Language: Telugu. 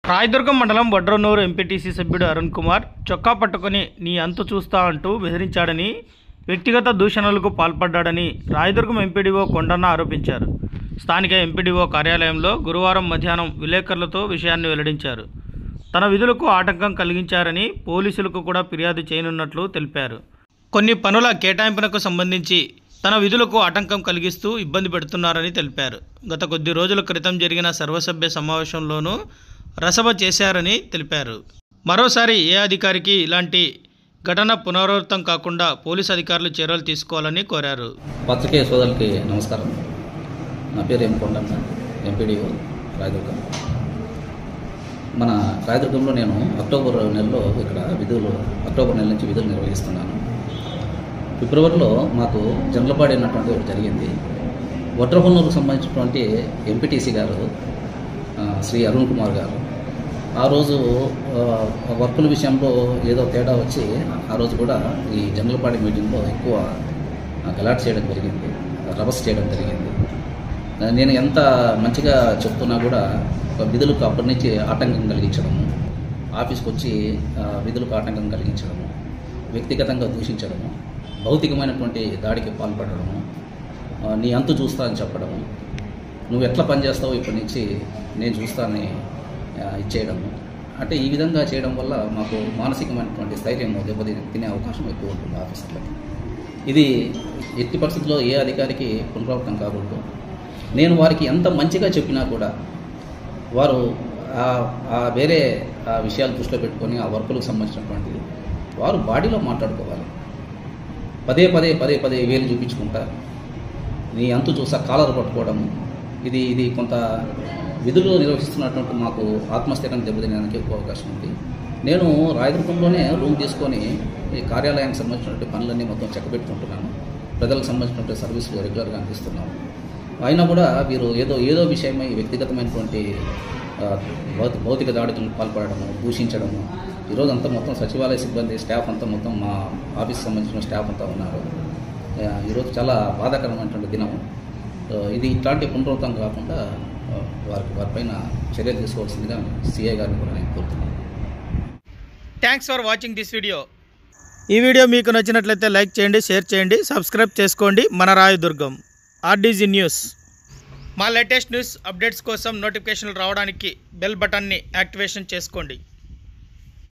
రాయదుర్గం మండలం వడ్రనూరు ఎంపీటీసీ సభ్యుడు అరుణ్ కుమార్ చొక్కా పట్టుకుని నీ అంతు చూస్తా అంటూ బెదిరించాడని, వ్యక్తిగత దూషణలకు పాల్పడ్డాడని రాయదుర్గం ఎంపీడీఓ కొండన్న ఆరోపించారు. స్థానిక ఎంపీడీఓ కార్యాలయంలో గురువారం మధ్యాహ్నం విలేకరులతో విషయాన్ని వెల్లడించారు. తన విధులకు ఆటంకం కలిగించారని పోలీసులకు కూడా ఫిర్యాదు చేయనున్నట్లు తెలిపారు. కొన్ని పనుల కేటాయింపునకు సంబంధించి తన విధులకు ఆటంకం కలిగిస్తూ ఇబ్బంది పెడుతున్నారని తెలిపారు. గత కొద్ది రోజుల క్రితం జరిగిన సర్వసభ్య సమావేశంలోనూ రసభ చేశారని తెలిపారు. మరోసారి ఏ అధికారికి ఇలాంటి ఘటన పునరావృతం కాకుండా పోలీసు అధికారులు చర్యలు తీసుకోవాలని కోరారు. పత్రికేయ సోదరులకి నమస్కారం. నా పేరు ఎం కొండన్న, ఎంపీడీఓ రాయదుర్గం. మన రాయదుర్గంలో నేను అక్టోబర్ నెలలో ఇక్కడ అక్టోబర్ నెల నుంచి విధులు నిర్వహిస్తున్నాను. ఫిబ్రవరిలో మాకు జండ్లపాడి అన్నటువంటి ఒకటి జరిగింది. వడ్రహొన్నూరుకు సంబంధించినటువంటి ఎంపీటీసీ గారు శ్రీ అరుణ్ కుమార్ గారు ఆ రోజు వర్కుల విషయంలో ఏదో తేడా వచ్చి ఆ రోజు కూడా ఈ జండ్లపాడి మీటింగ్లో ఎక్కువ గలాట్ చేయడం జరిగింది, రభస్ చేయడం జరిగింది. నేను ఎంత మంచిగా చెప్తున్నా కూడా విధులకు అప్పటి నుంచి ఆటంకం కలిగించడము, ఆఫీస్కి వచ్చి విధులకు ఆటంకం కలిగించడము, వ్యక్తిగతంగా దూషించడము, భౌతికమైనటువంటి దాడికి పాల్పడము, నీ అంతు చూస్తా అని చెప్పడము, నువ్వు ఎట్లా పనిచేస్తావో ఇప్పటి నుంచి నేను చూస్తానని ఇచ్చేయడము. అంటే ఈ విధంగా చేయడం వల్ల మాకు మానసికమైనటువంటి స్థైర్యం దెబ్బతినే అవకాశం ఎక్కువ ఉంటుంది ఆఫీసర్లకి. ఇది ఎట్టి పరిస్థితుల్లో ఏ అధికారికి పునరావృతం కాకూడదు. నేను వారికి ఎంత మంచిగా చెప్పినా కూడా వారు వేరే విషయాలు దృష్టిలో పెట్టుకొని ఆ వర్కులకు సంబంధించినటువంటి వారు బాడీలో మాట్లాడుకోవాలి. పదే పదే వేలు చూపించుకుంటా నీ అంతు చూసా కాలర్ పట్టుకోవడము, ఇది కొంత విధులు నిర్వహిస్తున్నటువంటి మాకు ఆత్మస్థైర్యాన్ని దెబ్బతినడానికి ఎక్కువ అవకాశం ఉంది. నేను రాయదుర్గంలోనే రూమ్ తీసుకొని ఈ కార్యాలయానికి సంబంధించినటువంటి పనులన్నీ మొత్తం చెక్కబెట్టుకుంటున్నాను. ప్రజలకు సంబంధించినటువంటి సర్వీసులు రెగ్యులర్గా అందిస్తున్నాము. అయినా కూడా వీరు ఏదో విషయమై వ్యక్తిగతమైనటువంటి భౌతిక దాడులకు పాల్పడము, దూషించడము. ఈరోజు అంతా మొత్తం సచివాలయ సిబ్బంది స్టాఫ్ అంతా మొత్తం మా ఆఫీస్కి సంబంధించిన స్టాఫ్ అంతా ఉన్నారు. ఈరోజు చాలా బాధాకరమైనటువంటి దినం. ఇది ఇట్లాంటి పునరావృతం కాకుండా వారిపైన చర్యలు తీసుకోవాల్సిందిగా సిఐ గారిని కూడా నేను కోరుతున్నాను. Thanks for watching this video. ఈ వీడియో మీకు నచ్చినట్లయితే లైక్ చేయండి, షేర్ చేయండి, సబ్స్క్రైబ్ చేసుకోండి. మన రాయదుర్గం ఆర్డీజీ న్యూస్. మా లేటెస్ట్ న్యూస్ అప్డేట్స్ కోసం నోటిఫికేషన్లు రావడానికి బెల్ బటన్ని యాక్టివేషన్ చేసుకోండి.